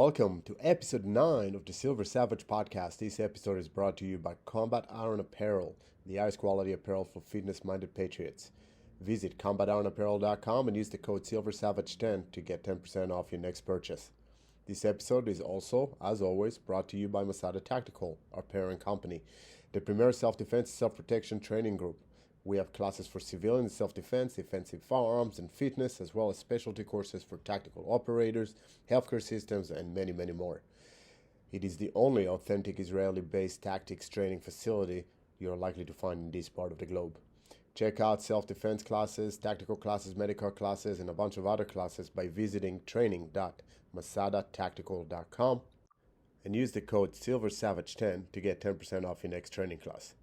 Welcome to episode 9 of the Silver Savage podcast. This episode is brought to you by Combat Iron Apparel, the highest quality apparel for fitness-minded patriots. Visit combatironapparel.com and use the code SilverSavage10 to get 10% off your next purchase. This episode is also, as always, brought to you by Masada Tactical, our parent company, the premier self-defense and self-protection training group. We have classes for civilian self-defense, defensive firearms, and fitness, as well as specialty courses for tactical operators, healthcare systems, and many, many more. It is the only authentic Israeli-based tactics training facility you are likely to find in this part of the globe. Check out self-defense classes, tactical classes, medical classes, and a bunch of other classes by visiting training.masadatactical.com and use the code SilverSavage10 to get 10% off your next training class.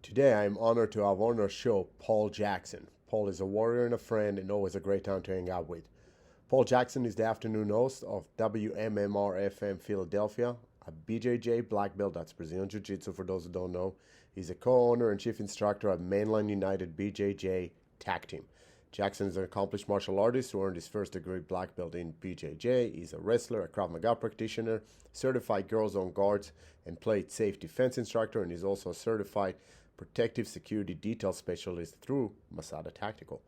Today, I am honored to have on our show Paul Jaxon. Paul is a warrior and a friend and always a great time to hang out with. Paul Jaxon is the afternoon host of WMMR-FM Philadelphia, a BJJ Black belt, that's Brazilian Jiu-Jitsu for those who don't know. He's a co-owner and chief instructor at Main Line United BJJ TAC Team. Jaxon is an accomplished martial artist who earned his first degree black belt in BJJ. He's a wrestler, a Krav Maga practitioner, certified girls on guards, and played safe defense instructor, and he's also a certified protective security detail specialist through Masada Tactical.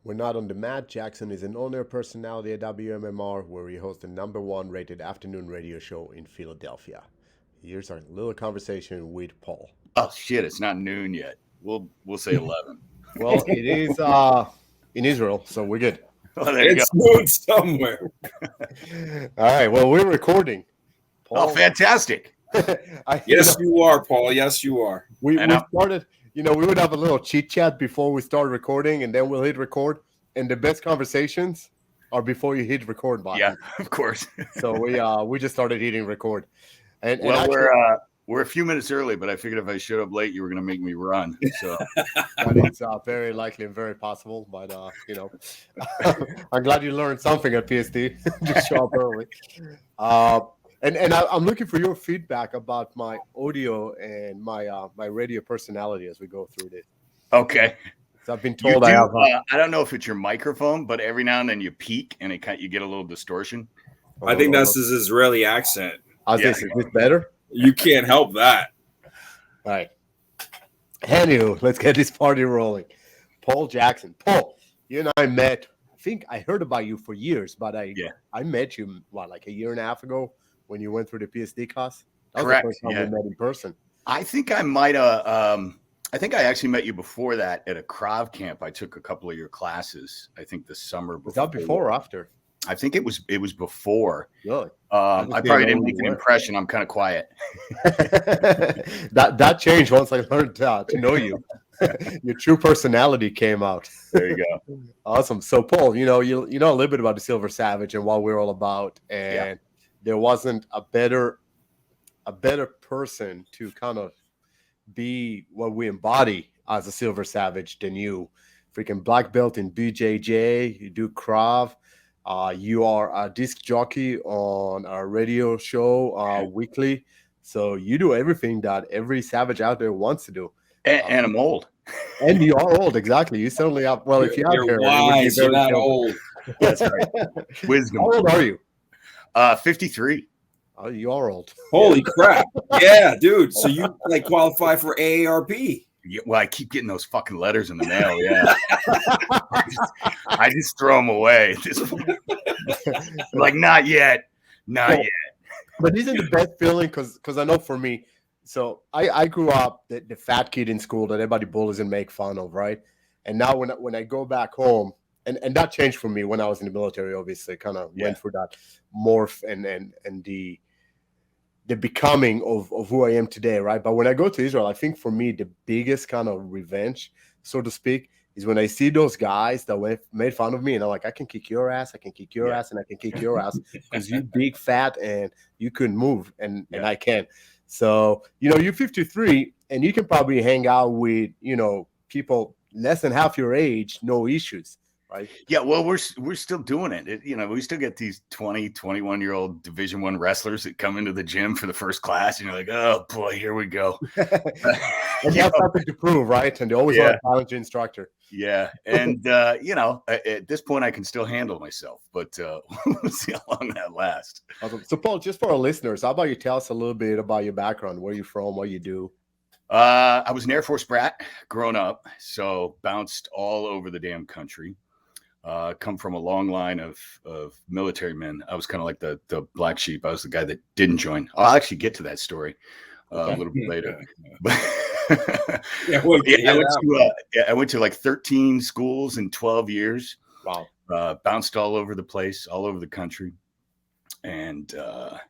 When not on the mat, Jaxon is an on-air personality at WMMR, where he hosts the #1 rated afternoon radio show in Philadelphia. Here's our little conversation with Paul. Oh shit! It's not noon yet. We'll say 11. Well, it is in Israel, so we're good. Oh, It's noon somewhere. All right. Well, we're recording. Paul. Oh, fantastic! Yes, you are, Paul. Yes, you are. We started. We would have a little chit chat before we start recording, and then we'll hit record. And the best conversations are before you hit record button. Yeah, of course. So we just started hitting record. And actually, we're a few minutes early, but I figured if I showed up late, you were going to make me run. So that is very likely and very possible. But I'm glad you learned something at PSD. Just show up early. And I'm looking for your feedback about my audio and my radio personality as we go through this. Okay. So I've been told I don't know if it's your microphone, but every now and then you peak and you get a little distortion. I think that's his Israeli accent. Is this better? You can't help that. All right. Anywho, let's get this party rolling. Paul Jaxon. Paul, you and I met. I think I heard about you for years, but I met you like a year and a half ago when you went through the PSD class. That was Correct. The first time we met in person. I think I might have. I think I actually met you before that at a Krav camp. I took a couple of your classes. I think the summer before. Was that before or after? I think it was before. Really? I probably didn't make an impression. I'm kind of quiet. that changed once I learned to know you. Your true personality came out. There you go. Awesome. So, Paul, you know a little bit about the Silver Savage and what we're all about, and there wasn't a better person to kind of be what we embody as a Silver Savage than you. Freaking black belt in BJJ. You do Krav. You are a disc jockey on our radio show weekly. So you do everything that every savage out there wants to do. And I'm old. And you are old, exactly. You certainly have. Well, if you have hair, wise, you're not old. That's right. Wisdom. How old are you? 53. Oh, you are old. Holy crap! Yeah, dude. So you qualify for AARP? Yeah, well, I keep getting those fucking letters in the mail. Yeah, I just throw them away at this point. Like, not yet. But isn't the best feeling? Because I know for me, so I grew up the fat kid in school that everybody bullies and make fun of, right? And now when I go back home, and that changed for me when I was in the military. Obviously, kind of went through that morph and the becoming of who I am today, right? But when I go to Israel, I think for me, the biggest kind of revenge, so to speak, is when I see those guys that made fun of me, and I'm like, I can kick your ass, I can kick your ass, and I can kick your ass because you big, fat, and you couldn't move, and I can. So, you're 53, and you can probably hang out with, people less than half your age, no issues. Right. Yeah, well, we're still doing it. We still get these 20, 21-year-old Division I wrestlers that come into the gym for the first class, and you're like, oh boy, here we go. And you have something to prove, right? And they always want to challenge the instructor. Yeah. And, at this point, I can still handle myself, but we'll see how long that lasts. Awesome. So, Paul, just for our listeners, how about you tell us a little bit about your background, where you're from, what you do? I was an Air Force brat growing up, so bounced all over the damn country. Come from a long line of military men. I was kind of like the black sheep. I was the guy that didn't join. I'll actually get to that story a little bit later. I went to like 13 schools in 12 years. Wow. Bounced all over the place, all over the country. And I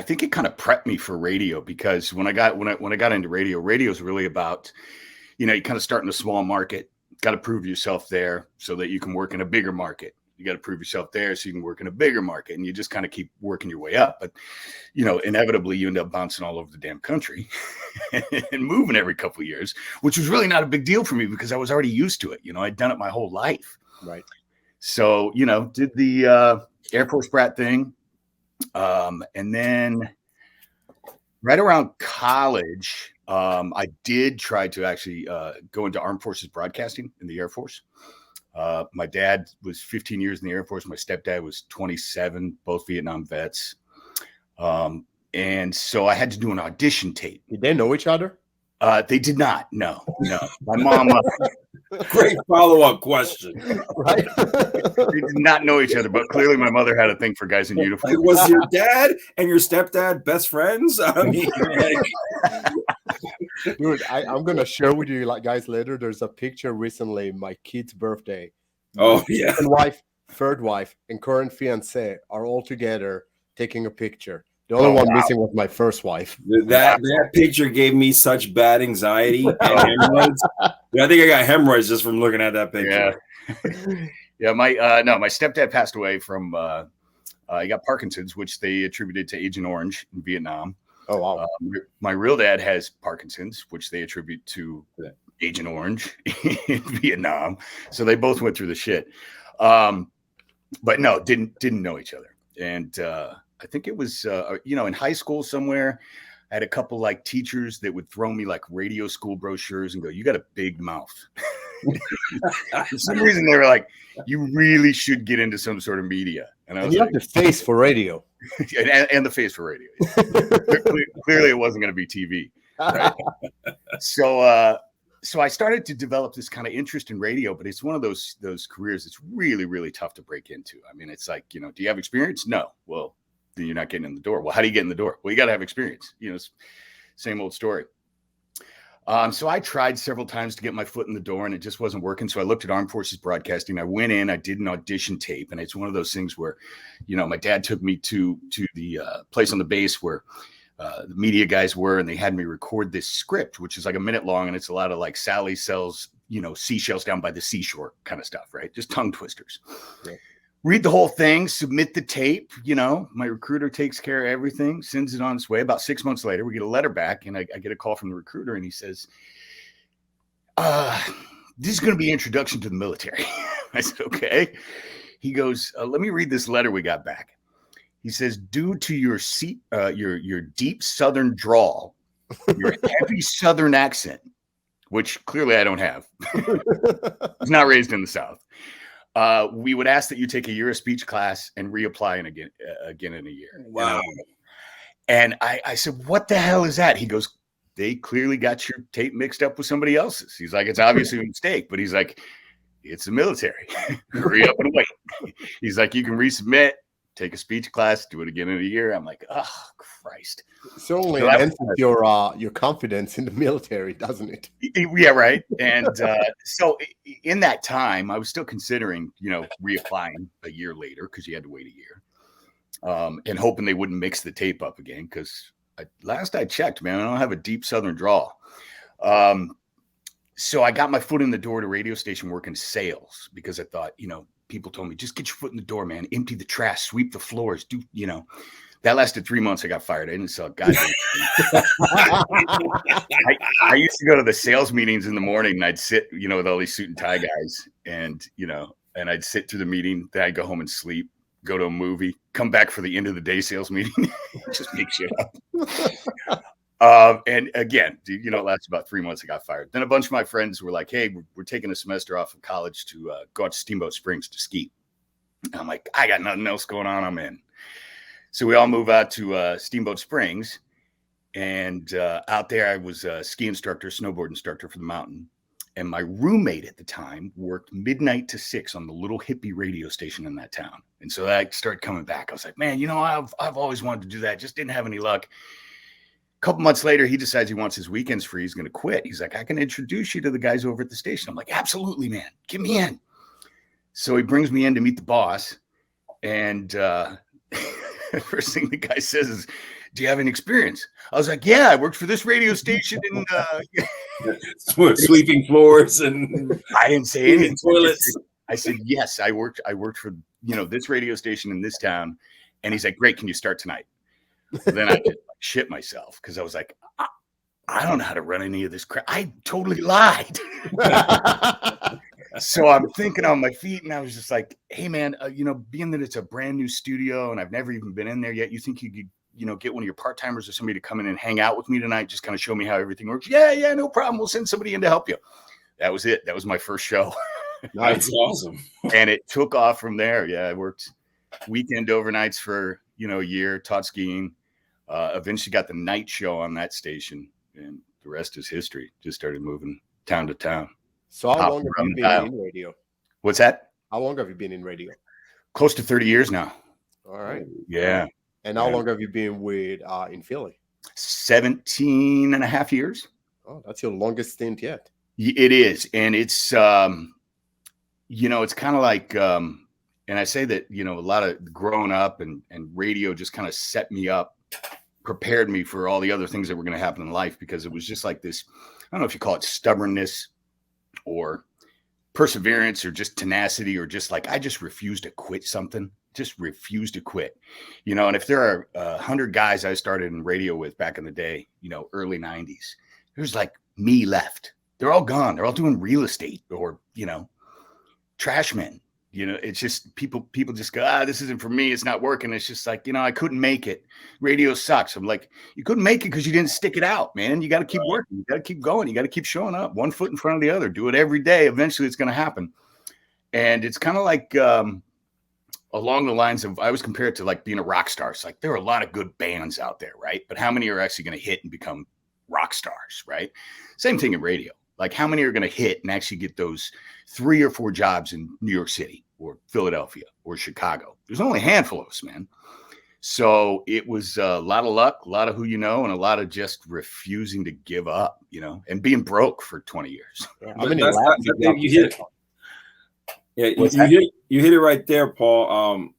think it kind of prepped me for radio, because when I got into radio is really about, you kind of start in a small market, got to prove yourself there so that you can work in a bigger market. You got to prove yourself there so you can work in a bigger market, and you just kind of keep working your way up. But, inevitably you end up bouncing all over the damn country and moving every couple of years, which was really not a big deal for me because I was already used to it. I'd done it my whole life. Right. So, did the Air Force brat thing. And then right around college, I did try to actually go into armed forces broadcasting in the Air Force. My dad was 15 years in the Air Force. My stepdad was 27, both Vietnam vets. And so I had to do an audition tape. Did they know each other? They did not. No. My mom. Great follow-up question. Right? They did not know each other, but clearly my mother had a thing for guys in uniform. Was your dad and your stepdad best friends? I mean, dude, I'm gonna share with you, guys, later. There's a picture recently, my kid's birthday. Oh yeah. Second wife, third wife, and current fiance are all together taking a picture. The only one missing was my first wife. That picture gave me such bad anxiety and hemorrhoids. I think I got hemorrhoids just from looking at that picture. Yeah. My stepdad passed away from he got Parkinson's, which they attributed to Agent Orange in Vietnam. Oh wow. My real dad has Parkinson's, which they attribute to Agent Orange in Vietnam. So they both went through the shit. But no, didn't know each other. And I think it was, in high school somewhere, I had a couple like teachers that would throw me like radio school brochures and go, "You got a big mouth." For some reason, they were like, "You really should get into some sort of media." And I was have the face for radio. and the face for radio. Clearly, it wasn't going to be TV. Right? So I started to develop this kind of interest in radio, but it's one of those careers that's really, really tough to break into. I mean, it's like, do you have experience? No. Well, then you're not getting in the door. Well, how do you get in the door? Well, you got to have experience. Same old story. So I tried several times to get my foot in the door, and it just wasn't working. So I looked at Armed Forces Broadcasting. I went in, I did an audition tape, and it's one of those things where, my dad took me to the place on the base where the media guys were, and they had me record this script, which is like a minute long, and it's a lot of like Sally sells, seashells down by the seashore kind of stuff, right? Just tongue twisters. Yeah. Read the whole thing, submit the tape. My recruiter takes care of everything, sends it on its way. About 6 months later, we get a letter back, and I get a call from the recruiter, and he says, "This is going to be an introduction to the military." I said, "Okay." He goes, "Let me read this letter we got back." He says, "Due to your deep Southern drawl, your heavy Southern accent," which clearly I don't have. I was not raised in the South. We would ask that you take a year of speech class and reapply again in a year. Wow. And I said, "What the hell is that?" He goes, "They clearly got your tape mixed up with somebody else's." He's like, "It's obviously a mistake," but he's like, "It's the military. Hurry up and wait." He's like, "You can resubmit, take a speech class, do it again in a year." I'm like, "Oh, Christ." So only enhances your confidence in the military, doesn't it? Yeah, right. And so in that time, I was still considering, reapplying a year later because you had to wait a year, and hoping they wouldn't mix the tape up again. Because last I checked, man, I don't have a deep Southern drawl. So I got my foot in the door to radio station working sales because I thought, people told me, just get your foot in the door, man. Empty the trash, sweep the floors, That lasted 3 months. I got fired. I didn't sell a goddamn thing. I used to go to the sales meetings in the morning, and I'd sit, with all these suit and tie guys, and and I'd sit through the meeting. Then I'd go home and sleep, go to a movie, come back for the end of the day sales meeting, just make shit up. And again, you know, it lasted about 3 months. I got fired. Then a bunch of my friends were like, hey, we're taking a semester off of college to go out to Steamboat Springs to ski. And I'm like, I got nothing else going on. I'm in. So we all move out to Steamboat Springs. And out there, I was a ski instructor, snowboard instructor for the mountain. And my roommate at the time worked midnight to 6 on the little hippie radio station in that town. And so I started coming back. I was like, man, you know, I've always wanted to do that. Just didn't have any luck. A couple months later, he decides he wants his weekends free. He's going to quit. He's like, I can introduce you to the guys over at the station. I'm like, absolutely, man. Get me in. So he brings me in to meet the boss. And first thing the guy says is, do you have any experience? I was like, yeah, I worked for this radio station in sweeping floors, and I didn't say anything. Toilets. I said, yes, I worked for, you know, this radio station in this town. And he's like, great, can you start tonight? Then I just shit myself because I was like, I don't know how to run any of this crap. I totally lied. So I'm thinking on my feet, and I was just like, hey, man, you know, being that it's a brand new studio and I've never even been in there yet, you think you could, you know, get one of your part-timers or somebody to come in and hang out with me tonight, just kind of show me how everything works? Yeah, no problem. We'll send somebody in to help you. That was it. That was my first show. That's awesome. And it took off from there. Yeah, I worked weekend overnights for, you know, a year, taught skiing. Eventually got the night show on that station, and the rest is history. Just started moving town to town. So how long have you been in radio? What's that? How long have you been in radio? Close to 30 years now. All right. Yeah. And how long have you been with in Philly? 17 and a half years. Oh, that's your longest stint yet. It is. And it's, you know, it's kind of like, and I say that, you know, a lot of growing up and radio just kind of set me up, prepared me for all the other things that were going to happen in life, because it was just like this, I don't know if you call it stubbornness or perseverance or just tenacity, or just like, I just refused to quit something, just refused to quit, you know. And if there are 100 guys I started in radio with back in the day, you know, early 90s, there's like me left. They're all gone. They're all doing real estate or, you know, trash men. You know, it's just people just go, this isn't for me. It's not working. It's just like, you know, I couldn't make it. Radio sucks. I'm like, you couldn't make it because you didn't stick it out, man. You got to keep working. You got to keep going. You got to keep showing up, one foot in front of the other. Do it every day. Eventually it's going to happen. And it's kind of like along the lines of, I was compared to like being a rock star. It's like, there are a lot of good bands out there, right? But how many are actually going to hit and become rock stars, right? Same thing in radio. Like, how many are going to hit and actually get those 3 or 4 jobs in New York City or Philadelphia or Chicago? There's only a handful of us, man. So it was a lot of luck, a lot of who you know, and a lot of just refusing to give up, you know, and being broke for 20 years. Yeah, you hit it right there, Paul.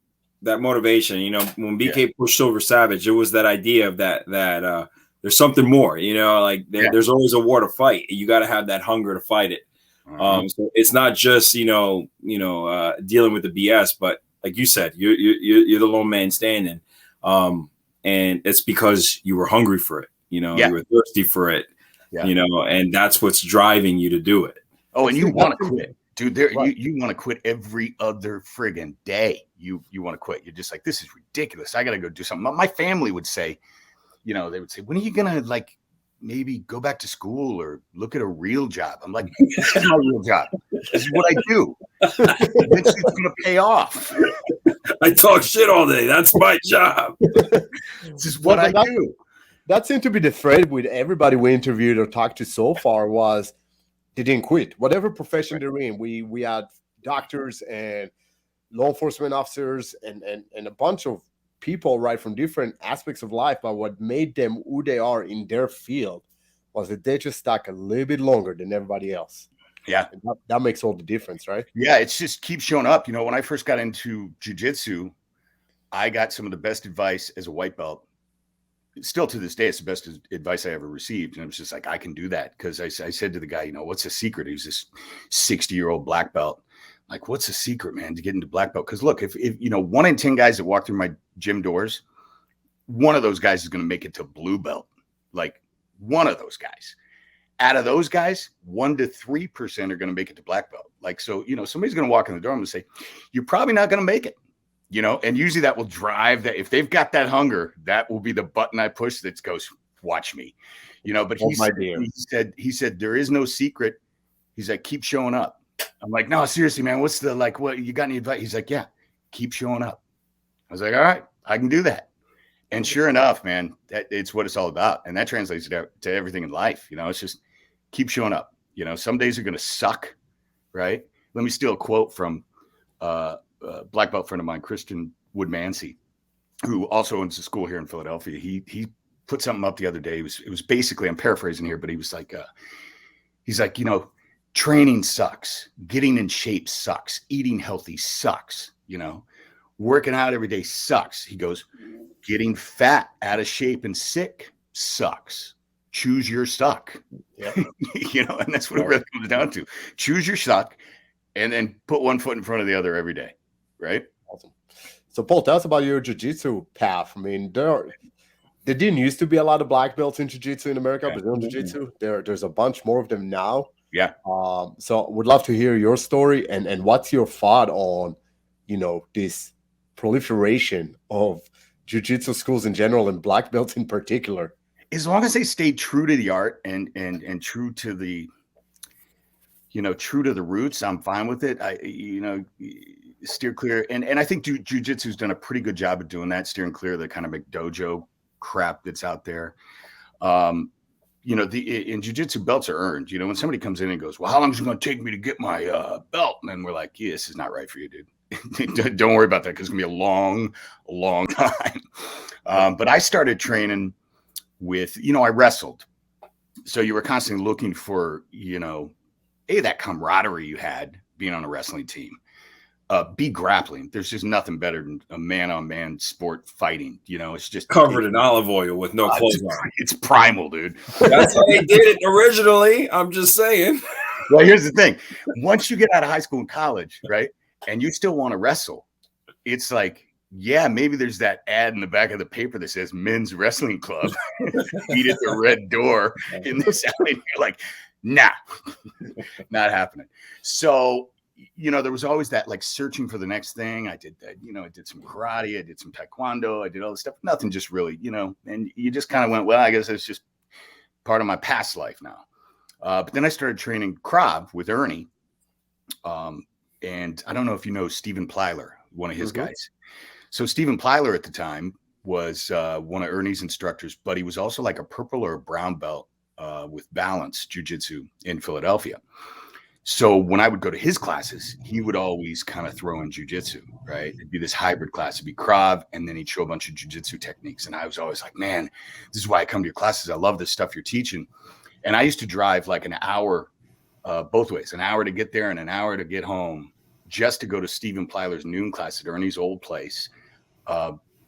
That motivation, you know, when BK pushed over Savage, it was that idea of that there's something more, you know, like there's always a war to fight. You got to have that hunger to fight it. So it's not just, dealing with the BS, but like you said, you're the lone man standing. And it's because you were hungry for it, you know, you were thirsty for it, you know, and that's what's driving you to do it. Oh, and you want to quit, dude. You want to quit every other friggin' day. You want to quit. You're just like, this is ridiculous. I got to go do something. My family would say, you know, they would say, when are you going to like maybe go back to school or look at a real job? I'm like, this is not a real job. This is what I do. It's going to pay off. I talk shit all day. That's my job. This is what I do. That seemed to be the thread with everybody we interviewed or talked to so far, was they didn't quit. Whatever profession they're in, we had doctors and law enforcement officers and a bunch of people, right, from different aspects of life, but what made them who they are in their field was that they just stuck a little bit longer than everybody else. Yeah. That makes all the difference, right? Yeah, it's just keep showing up. You know, when I first got into jiu-jitsu, I got some of the best advice as a white belt. Still to this day, it's the best advice I ever received. And it was just like, I can do that. Because I said to the guy, you know, what's the secret? He's this 60-year-old black belt. Like, what's the secret, man, to get into black belt? Because look, if you know, 1 in 10 guys that walk through my gym doors, one of those guys is going to make it to blue belt. Like, one of those guys. Out of those guys, 1 to 3% are going to make it to black belt. Like, so, you know, somebody's going to walk in the door and say, you're probably not going to make it, you know, and usually that will drive that. If they've got that hunger, that will be the button I push that goes, watch me, you know, but he said, there is no secret. He's like, keep showing up. I'm like, no, seriously, man, what's the, like, what, you got any advice? He's like, yeah, keep showing up. I was like, all right, I can do that. And sure enough, man, it's what it's all about. And that translates to everything in life. You know, it's just keep showing up. You know, some days are going to suck, right? Let me steal a quote from black belt friend of mine, Christian Woodmansey, who also owns a school here in Philadelphia. He put something up the other day. It was basically, I'm paraphrasing here, but he was like, he's like, you know, training sucks. Getting in shape sucks. Eating healthy sucks. You know, working out every day sucks. He goes, getting fat, out of shape, and sick sucks. Choose your suck. Yep. You know, and that's what it really comes down to. Choose your suck and then put one foot in front of the other every day. Right? Awesome. So, Paul, tell us about your jiu-jitsu path. I mean, there didn't used to be a lot of black belts in jiu-jitsu in America, Brazilian jiu-jitsu. There's a bunch more of them now. Yeah. So would love to hear your story and what's your thought on, you know, this proliferation of jiu-jitsu schools in general and black belts in particular. As long as they stay true to the art and true to the, you know, true to the roots, I'm fine with it. You know, steer clear. And I think jiu-jitsu's done a pretty good job of doing that, steering clear of the kind of McDojo crap that's out there. You know, in jiu-jitsu, belts are earned. You know, when somebody comes in and goes, well, how long is it going to take me to get my belt? And then we're like, yeah, this is not right for you, dude. Don't worry about that, because it's going to be a long time. But I started training with, you know, I wrestled. So you were constantly looking for, you know, that camaraderie you had being on a wrestling team. Be grappling. There's just nothing better than a man-on-man sport fighting. You know, it's just covered in olive oil with no clothes on. It's primal, dude. That's how they did it originally. I'm just saying. Well, here's the thing. Once you get out of high school and college, right, and you still want to wrestle, it's like, yeah, maybe there's that ad in the back of the paper that says men's wrestling club. Feet at the red door in this alley. You're like, nah, not happening. So, you know, there was always that, like, searching for the next thing. I did that, you know, I did some karate, I did some taekwondo, I did all this stuff. Nothing just really, you know, and you just kind of went, well, I guess it's just part of my past life now. But then I started training Krav with Ernie. And I don't know if you know Stephen Plyler, one of his guys. So Stephen Plyler at the time was one of Ernie's instructors, but he was also like a purple or a brown belt with Balance Jiu-Jitsu in Philadelphia. So when I would go to his classes, he would always kind of throw in jiu-jitsu, right? It'd be this hybrid class. It'd be Krav, and then he'd show a bunch of jiu-jitsu techniques. And I was always like, man, this is why I come to your classes. I love this stuff you're teaching. And I used to drive like an hour both ways, an hour to get there and an hour to get home, just to go to Stephen Plyler's noon class at Ernie's old place,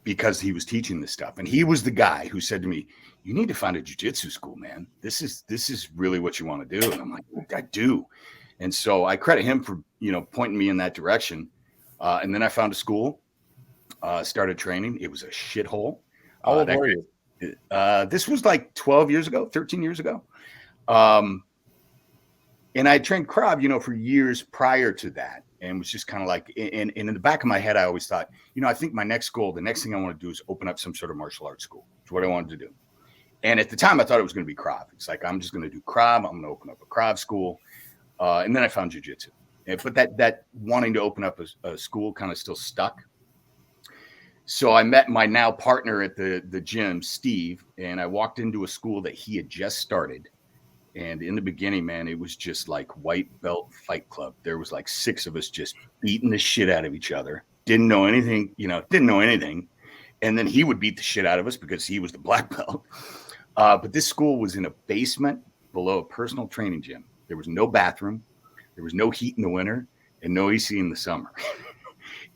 because he was teaching this stuff. And he was the guy who said to me, you need to find a jiu-jitsu school, man. This is really what you want to do. And I'm like, I do. And so I credit him for, you know, pointing me in that direction. And then I found a school, started training. It was a shithole. How old were you? This was like 13 years ago. And I trained Krav, you know, for years prior to that. And was just kind of like, and in the back of my head, I always thought, you know, I think my next goal, the next thing I want to do is open up some sort of martial arts school. It's what I wanted to do. And at the time, I thought it was going to be Krav. It's like, I'm just going to do Krav. I'm going to open up a Krav school. And then I found jiu-jitsu. But that wanting to open up a school kind of still stuck. So I met my now partner at the gym, Steve, and I walked into a school that he had just started. And in the beginning, man, it was just like white belt fight club. There was like 6 of us just beating the shit out of each other. Didn't know anything. And then he would beat the shit out of us because he was the black belt. But this school was in a basement below a personal training gym. There was no bathroom. There was no heat in the winter and no AC in the summer.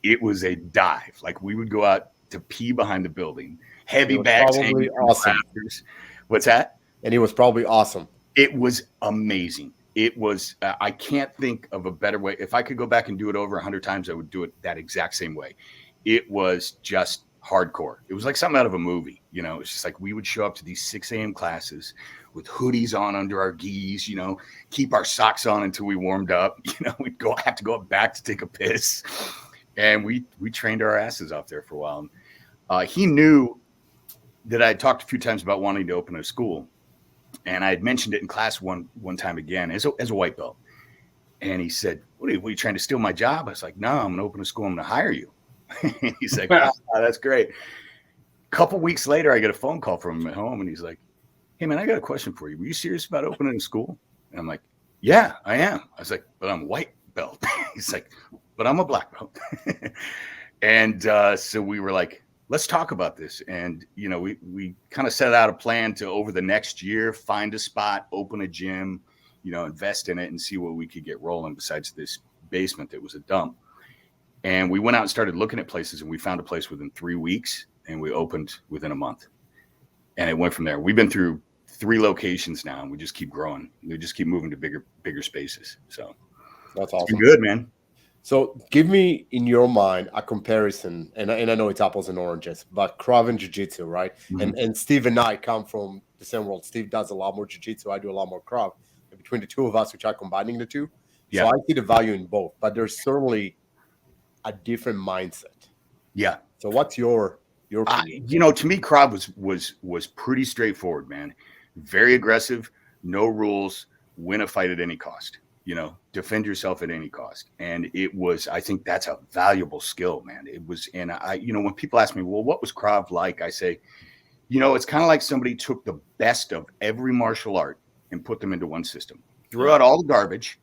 It was a dive. Like, we would go out to pee behind the building. Heavy bags hanging from the rafters. What's that? And it was probably awesome. It was amazing. It was, I can't think of a better way. If I could go back and do it over 100 times, I would do it that exact same way. It was just hardcore. It was like something out of a movie. You know, it's just like we would show up to these 6 a.m. classes with hoodies on under our gis, you know, keep our socks on until we warmed up. You know, we'd have to go back to take a piss. And we trained our asses off there for a while. He knew that I had talked a few times about wanting to open a school. And I had mentioned it in class one time again as a white belt. And he said, what are you trying to steal my job? I was like, no, I'm going to open a school. I'm going to hire you. And he's like, oh, that's great. A couple weeks later, I get a phone call from him at home. And he's like, hey, man, I got a question for you. Were you serious about opening a school? And I'm like, yeah, I am. I was like, but I'm a white belt. He's like, but I'm a black belt. And so we were like, let's talk about this. And, you know, we kind of set out a plan to, over the next year, find a spot, open a gym, you know, invest in it and see what we could get rolling besides this basement that was a dump. And we went out and started looking at places, and we found a place within 3 weeks, and we opened within a month. And it went from there. We've been through 3 locations now, and we just keep growing. We just keep moving to bigger spaces. So that's awesome. It's been good, man. So give me, in your mind, a comparison, and I know it's apples and oranges, but Krav and Jiu-Jitsu, right? Mm-hmm. And Steve and I come from the same world. Steve does a lot more Jiu-Jitsu. I do a lot more Krav. And between the two of us, we try combining the two. Yeah. So I see the value in both, but there's certainly a different mindset. Yeah. So what's your you know, to me, Krav was pretty straightforward, man. Very aggressive, no rules, win a fight at any cost. You know, defend yourself at any cost. And it was, I think that's a valuable skill, man. It was, and you know, when people ask me, well, what was Krav like? I say, you know, it's kind of like somebody took the best of every martial art and put them into one system, threw out all the garbage,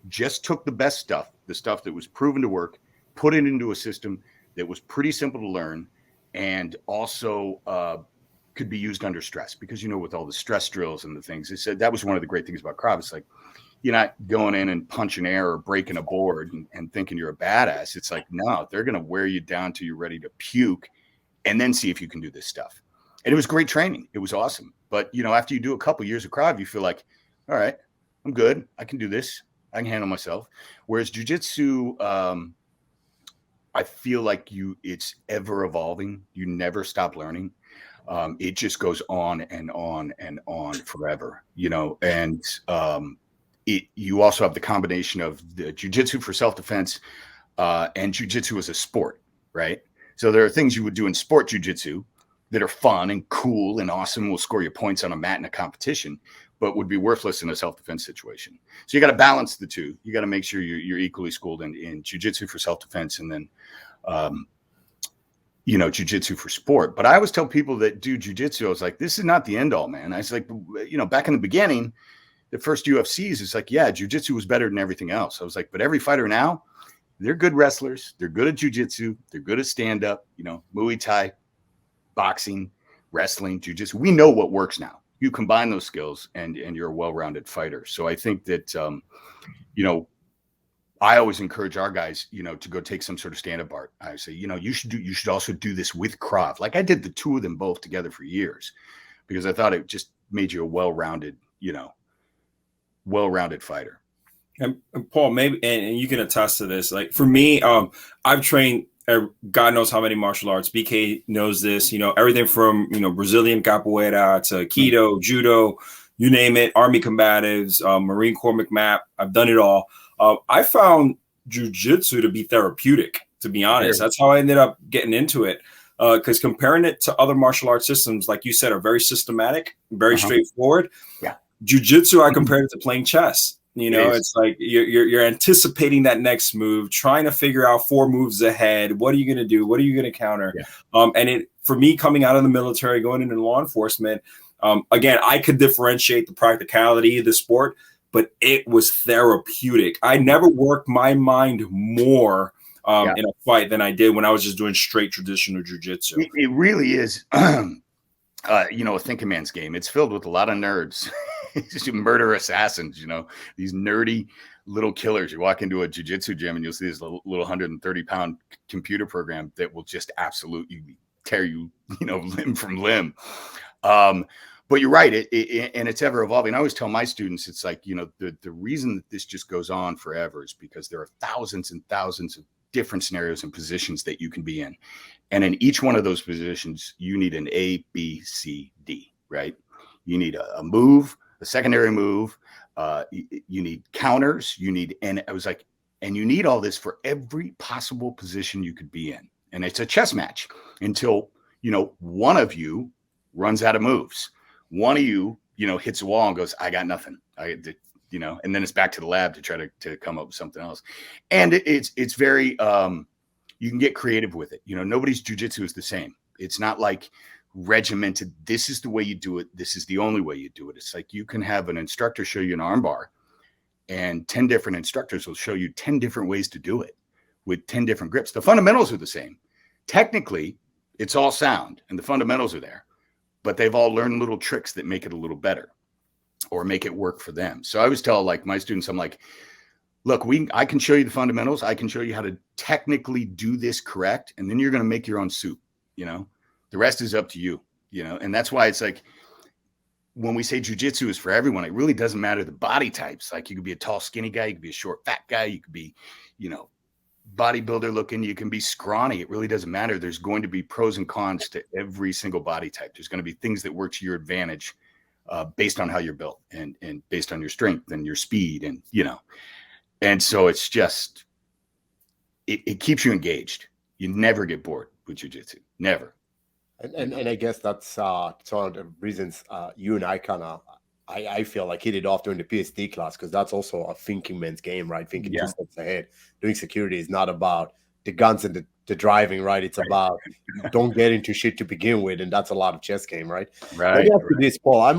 just took the best stuff, the stuff that was proven to work, put it into a system that was pretty simple to learn and also could be used under stress. Because, you know, with all the stress drills and the things, they said that was one of the great things about Krav. It's like, you're not going in and punching air or breaking a board and thinking you're a badass. It's like, no, they're going to wear you down till you're ready to puke and then see if you can do this stuff. And it was great training. It was awesome. But, you know, after you do a couple years of Krav, you feel like, all right, I'm good. I can do this. I can handle myself. Whereas Jiu-Jitsu, I feel like it's ever evolving. You never stop learning. It just goes on and on and on forever, you know, and you also have the combination of the Jiu-Jitsu for self-defense and Jiu-Jitsu as a sport, right? So there are things you would do in sport Jiu-Jitsu that are fun and cool and awesome, will score you points on a mat in a competition, but would be worthless in a self-defense situation. So you got to balance the two. You got to make sure you're equally schooled in Jiu-Jitsu for self-defense and then, you know, Jiu-Jitsu for sport. But I always tell people that do Jiu-Jitsu, I was like, this is not the end all, man. I was like, you know, back in the beginning, the first UFCs, it's like, yeah, Jiu-Jitsu was better than everything else. I was like, but every fighter now, they're good wrestlers. They're good at Jiu-Jitsu. They're good at stand-up, you know, Muay Thai, boxing, wrestling, Jiu-Jitsu. We know what works now. You combine those skills and you're a well-rounded fighter. So I think that, you know, I always encourage our guys, you know, to go take some sort of stand-up art. I say, you know, you should also do this with Krav. Like I did the two of them both together for years because I thought it just made you a well-rounded, you know, well-rounded fighter. And Paul, maybe, and you can attest to this. Like for me, I've trained God knows how many martial arts. BK knows this, you know, everything from, you know, Brazilian capoeira to Keto, judo, you name it, Army combatives, Marine Corps McMap. I've done it all. I found Jiu-Jitsu to be therapeutic, to be honest. That's how I ended up getting into it. Because comparing it to other martial arts systems, like you said, are very systematic, very straightforward. Yeah. Jiu-Jitsu, I compared it to playing chess. You know, it's like you're anticipating that next move, trying to figure out 4 moves ahead. What are you going to do? What are you going to counter? Yeah. And it, for me, coming out of the military, going into law enforcement, again, I could differentiate the practicality of the sport, but it was therapeutic. I never worked my mind more in a fight than I did when I was just doing straight traditional jiu-jitsu. It really is, you know, a thinking man's game. It's filled with a lot of nerds. Just murder assassins, you know, these nerdy little killers. You walk into a jiu-jitsu gym and you'll see this little 130-pound computer program that will just absolutely tear you, you know, limb from limb. But you're right. And it's ever evolving. I always tell my students, it's like, you know, the reason that this just goes on forever is because there are thousands and thousands of different scenarios and positions that you can be in. And in each one of those positions, you need an A, B, C, D, right? You need a move, a secondary move. You need counters. You need, and I was like, and you need all this for every possible position you could be in. And it's a chess match until, you know, one of you runs out of moves. One of you, hits a wall and goes, I got nothing. And then it's back to the lab to try to come up with something else. And it's very, you can get creative with it. Nobody's jujitsu is the same. It's not like regimented. This is the way you do it. This is the only way you do it. It's like you can have an instructor show you an arm bar, and 10 different instructors will show you 10 different ways to do it with 10 different grips. The fundamentals are the same. Technically, it's all sound and the fundamentals are there, but they've all learned little tricks that make it a little better or make it work for them. So I always tell like my students, I'm like, look, I can show you the fundamentals. I can show you how to technically do this correct. And then you're going to make your own soup. The rest is up to you, and that's why it's like, when we say jujitsu is for everyone, it really doesn't matter the body types. Like you could be a tall, skinny guy. You could be a short, fat guy. You could be, bodybuilder looking. You can be scrawny. It really doesn't matter. There's going to be pros and cons to every single body type. There's going to be things that work to your advantage based on how you're built and based on your strength and your speed. And so it's just, it keeps you engaged. You never get bored with jujitsu. Never. And I guess that's one of the reasons you and I I feel like hit it off during the PSD class, because that's also a thinking man's game, right? Thinking 2 steps ahead. Doing security is not about the guns and the driving, right? It's about don't get into shit to begin with, and that's a lot of chess game, right? Right. After this, Paul, I'm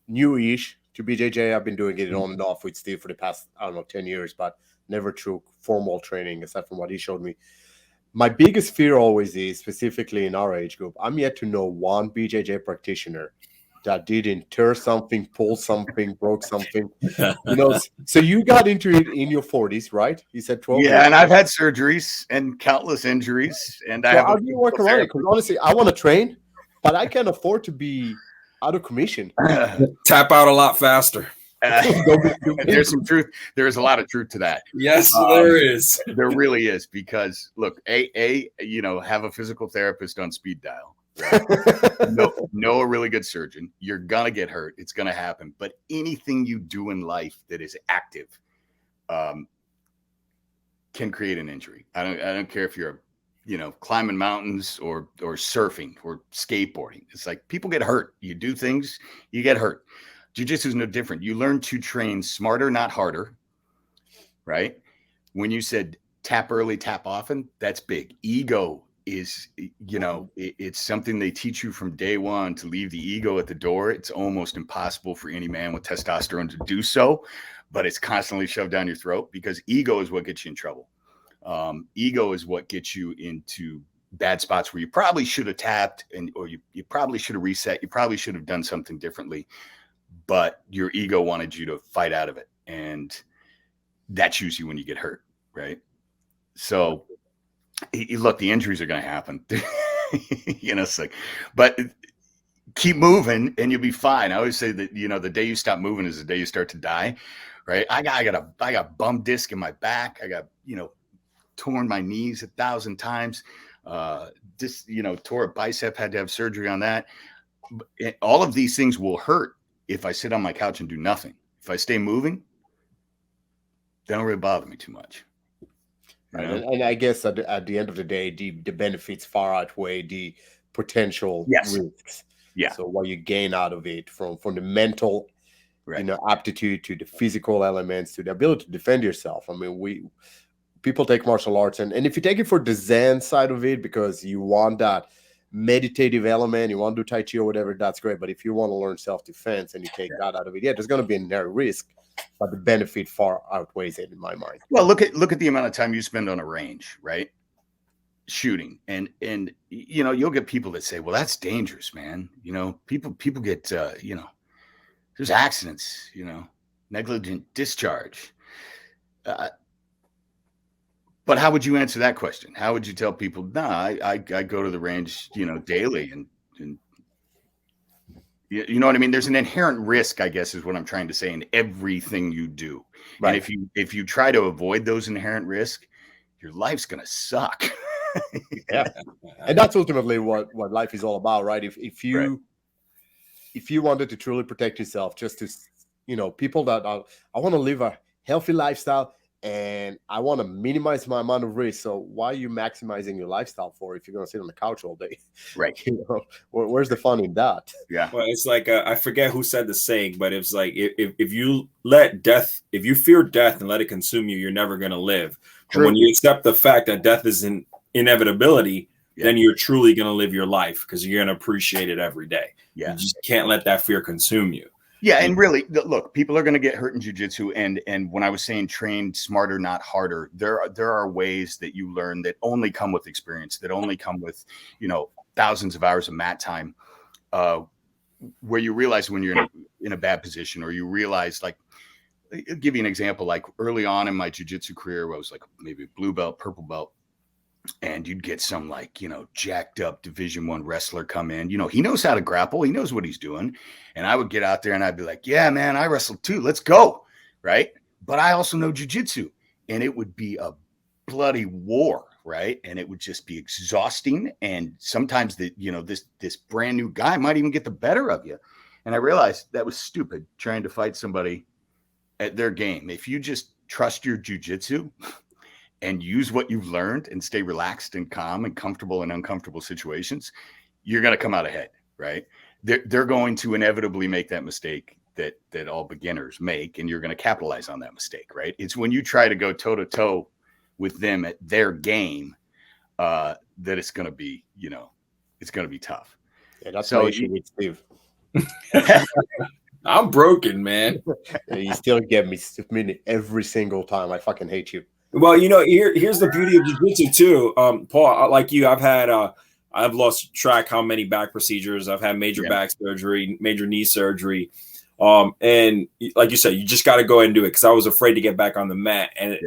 new-ish to BJJ. I've been doing it on and off with Steve for the past 10 years, but never through formal training, aside from what he showed me. My biggest fear always is, specifically in our age group, I'm yet to know one BJJ practitioner that didn't tear something, pull something, broke something. So you got into it in your 40s, right? You said 12. Yeah, and I've had surgeries and countless injuries. And how do you work around it? Because honestly, I want to train, but I can't afford to be out of commission. Tap out a lot faster. There's some truth. There is a lot of truth to that. Yes, there is. There really is, because look, have a physical therapist on speed dial. Right? know a really good surgeon. You're gonna get hurt. It's gonna happen. But anything you do in life that is active can create an injury. I don't care if you're climbing mountains or surfing or skateboarding. It's like people get hurt. You do things, you get hurt. Jiu-Jitsu is no different. You learn to train smarter, not harder, right? When you said tap early, tap often, that's big. Ego is, it's something they teach you from day one, to leave the ego at the door. It's almost impossible for any man with testosterone to do so, but it's constantly shoved down your throat, because ego is what gets you in trouble. Ego is what gets you into bad spots where you probably should have tapped, or you probably should have reset. You probably should have done something differently. But your ego wanted you to fight out of it. And that's usually when you get hurt, right? So, look, the injuries are going to happen. It's like, but keep moving and you'll be fine. I always say that, the day you stop moving is the day you start to die, right? I got bum disc in my back. I got, torn my knees 1,000 times. Tore a bicep, had to have surgery on that. All of these things will hurt if I sit on my couch and do nothing. If I stay moving, they don't really bother me too much. Right. And I guess at the end of the day, the benefits far outweigh the potential risks. Yeah. So what you gain out of it, from the mental, aptitude, to the physical elements, to the ability to defend yourself. I mean, people take martial arts, and if you take it for the Zen side of it, because you want that meditative element, you want to do Tai Chi or whatever, that's great. But if you want to learn self-defense and you take that out of it, there's going to be a inherent risk, but the benefit far outweighs it in my mind. Well, look at the amount of time you spend on a range, right? Shooting. And you'll get people that say, well, that's dangerous, man. People get, there's accidents, negligent discharge. But how would you answer that question? How would you tell people, I go to the range, daily, and you know what I mean? There's an inherent risk, I guess, is what I'm trying to say, in everything you do. Right. And if you try to avoid those inherent risks, your life's going to suck. Yeah. And that's ultimately what life is all about, right? If you wanted to truly protect yourself, just to, people that I want to live a healthy lifestyle, and I want to minimize my amount of risk. So why are you maximizing your lifestyle for if you're going to sit on the couch all day? Right. Where's the fun in that? Yeah. Well, it's like I forget who said the saying, but it's like if you let death, if you fear death and let it consume you, you're never going to live. But when you accept the fact that death is an inevitability, then you're truly going to live your life because you're going to appreciate it every day. You just can't let that fear consume you. Yeah, and really, look, people are going to get hurt in jiu-jitsu, and when I was saying train smarter, not harder, there are ways that you learn that only come with experience, that only come with, thousands of hours of mat time, where you realize when you're in a bad position, or you realize, like, I'll give you an example. Like early on in my jiu-jitsu career, where I was like maybe blue belt, purple belt, and you'd get some jacked up Division I wrestler come in. He knows how to grapple. He knows what he's doing. And I would get out there and I'd be like, yeah, man, I wrestled too. Let's go. Right. But I also know jujitsu, and it would be a bloody war. Right. And it would just be exhausting. And sometimes this brand new guy might even get the better of you. And I realized that was stupid, trying to fight somebody at their game. If you just trust your jujitsu and use what you've learned and stay relaxed and calm and comfortable in uncomfortable situations, you're going to come out ahead, right? They're going to inevitably make that mistake that all beginners make, and you're going to capitalize on that mistake, right? It's when you try to go toe-to-toe with them at their game that it's going to be, it's going to be tough. Yeah, that's my issue with Steve. I'm broken, man. You still get me every single time. I fucking hate you. Well, here's the beauty of jiu-jitsu too. Paul, like you, I've lost track how many back procedures. I've had major back surgery, major knee surgery. And like you said, you just got to go ahead and do it, because I was afraid to get back on the mat. And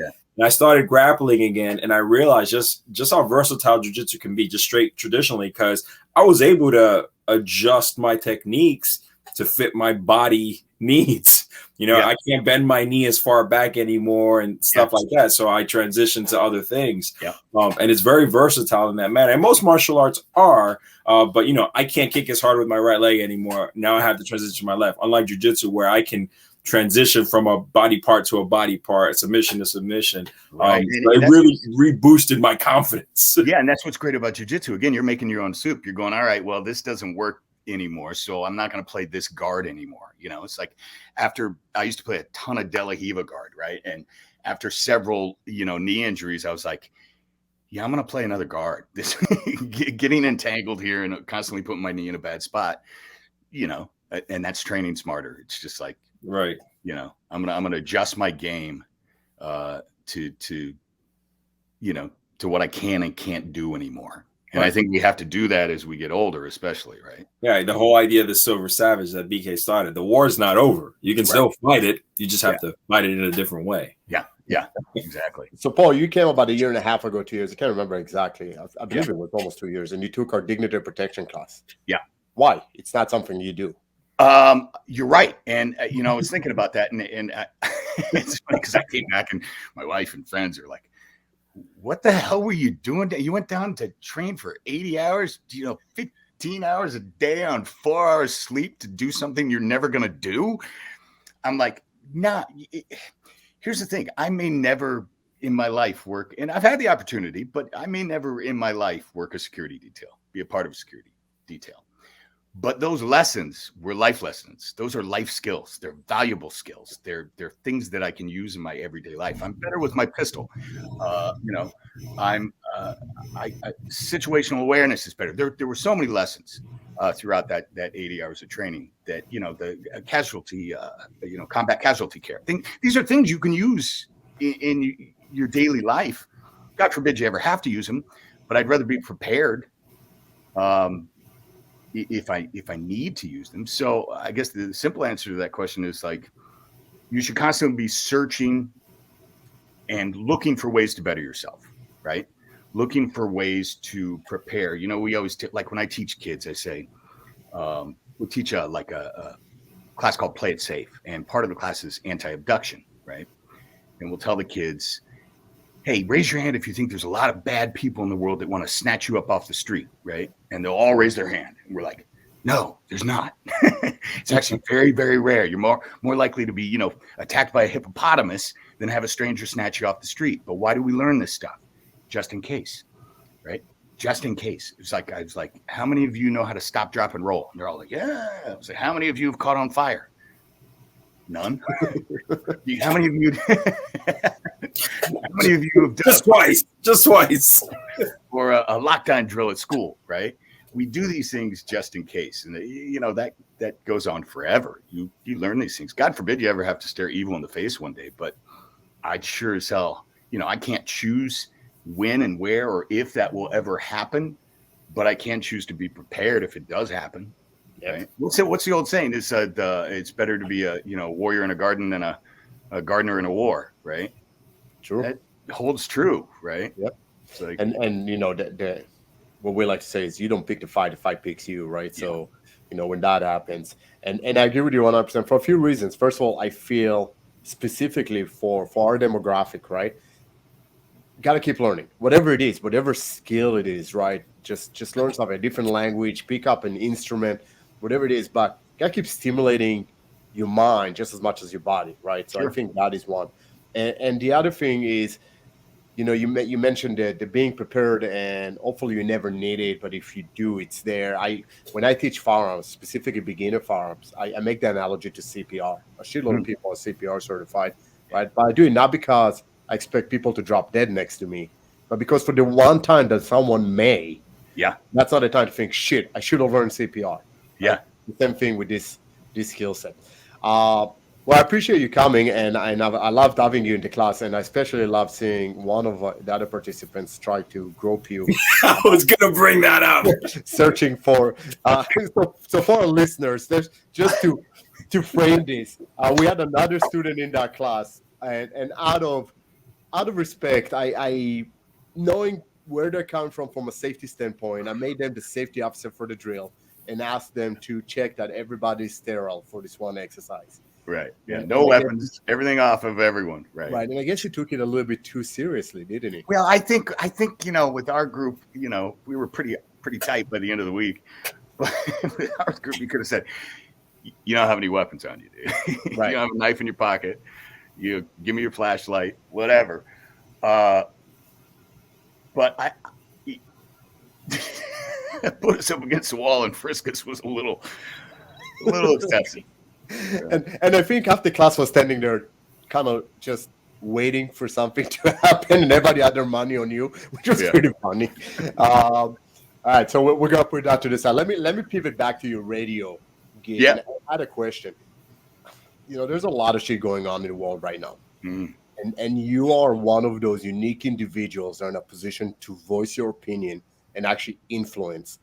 I started grappling again, and I realized just how versatile jiu-jitsu can be, just straight traditionally, because I was able to adjust my techniques to fit my body needs. I can't bend my knee as far back anymore and stuff like that. So I transitioned to other things. And it's very versatile in that manner. And most martial arts are, but I can't kick as hard with my right leg anymore. Now I have to transition to my left. Unlike jiu-jitsu, where I can transition from a body part to a body part, submission to submission. Right. It really reboosted my confidence. Yeah, and that's what's great about jiu-jitsu. Again, you're making your own soup. You're going, all right, well, this doesn't work anymore, so I'm not going to play this guard anymore. It's like, after I used to play a ton of De La Riva guard, right? And after several knee injuries, I was like, yeah, I'm going to play another guard. This getting entangled here and constantly putting my knee in a bad spot, and that's training smarter. It's just like, right, I'm gonna adjust my game to what I can and can't do anymore. And I think we have to do that as we get older, especially, right? Yeah, the whole idea of the Silver Savage that BK started, the war is not over. You can still fight it. You just have to fight it in a different way. Yeah, exactly. So, Paul, you came about a year and a half ago, 2 years. I can't remember exactly. I believe it was almost 2 years, and you took our dignity protection class. Yeah. Why? It's not something you do. You're right. And, I was thinking about that, and it's funny because I came back and my wife and friends are like, what the hell were you doing? You went down to train for 80 hours, 15 hours a day on 4 hours sleep to do something you're never going to do. I'm like, nah, here's the thing. I may never in my life work, and I've had the opportunity, but I may never in my life work a security detail, be a part of a security detail. But those lessons were life lessons. Those are life skills. They're valuable skills. They're things that I can use in my everyday life. I'm better with my pistol. Situational awareness is better. There were so many lessons throughout that 80 hours of training that, the casualty, combat casualty care. These are things you can use in your daily life. God forbid you ever have to use them, but I'd rather be prepared if I need to use them. So I guess the simple answer to that question is, like, you should constantly be searching and looking for ways to better yourself, right? Looking for ways to prepare. We always like when I teach kids, I say, we'll teach a class called Play It Safe. And part of the class is anti-abduction, right? And we'll tell the kids, hey, raise your hand if you think there's a lot of bad people in the world that want to snatch you up off the street, right? And they'll all raise their hand. And we're like, No, there's not. It's actually very, very rare. You're more likely to be, attacked by a hippopotamus than have a stranger snatch you off the street. But why do we learn this stuff? Just in case, right? Just in case. I was like, how many of you know how to stop, drop, and roll? And they're all like, yeah. I was like, how many of you have caught on fire? None. How many of you? How many of you have done just twice, or a lockdown drill at school? Right. We do these things just in case, and that goes on forever. You learn these things. God forbid you ever have to stare evil in the face one day. But I'd sure as hell, I can't choose when and where or if that will ever happen, but I can choose to be prepared if it does happen. Yep. Right? What's the old saying? It's better to be a warrior in a garden than a gardener in a war, right? True. That holds true, right? Yep. And what we like to say is you don't pick the fight picks you, right? Yeah. So, when that happens, and I agree with you 100% for a few reasons. First of all, I feel specifically for our demographic, right? Got to keep learning, whatever it is, whatever skill it is, right? Just learn something, a different language, pick up an instrument, whatever it is, but got to keep stimulating your mind just as much as your body, right? So sure. I think that is one. And the other thing is, you mentioned the being prepared, and hopefully you never need it, but if you do, it's there. When I teach firearms, specifically beginner firearms, I make the analogy to CPR. A shitload of people are CPR certified, right? But I do it not because I expect people to drop dead next to me, but because for the one time that someone may, that's not the time to think, shit, I should have learned CPR. Yeah. Right? The same thing with this skill set. Well, I appreciate you coming, and I loved having you in the class, and I especially love seeing one of the other participants try to grope you. I was going to bring that up. Searching for so for our listeners, there's just to frame this. We had another student in that class, and out of respect, I knowing where they're coming from a safety standpoint, I made them the safety officer for the drill and asked them to check that everybody's sterile for this one exercise. Right. Yeah. No weapons. Everything off of everyone. Right. Right. And I guess you took it a little bit too seriously, didn't you? Well, I think with our group, we were pretty tight by the end of the week. But with our group, you could have said, you don't have any weapons on you, dude. Right. You don't have a knife in your pocket. You give me your flashlight, whatever. But I put us up against the wall and frisk us was a little excessive. And I think half the class was standing there kind of just waiting for something to happen, and everybody had their money on you, which was pretty funny. All right, so we're going to put that to the side. Let me pivot back to your radio gig. Yeah. I had a question. There's a lot of shit going on in the world right now. Mm. And you are one of those unique individuals that are in a position to voice your opinion and actually influence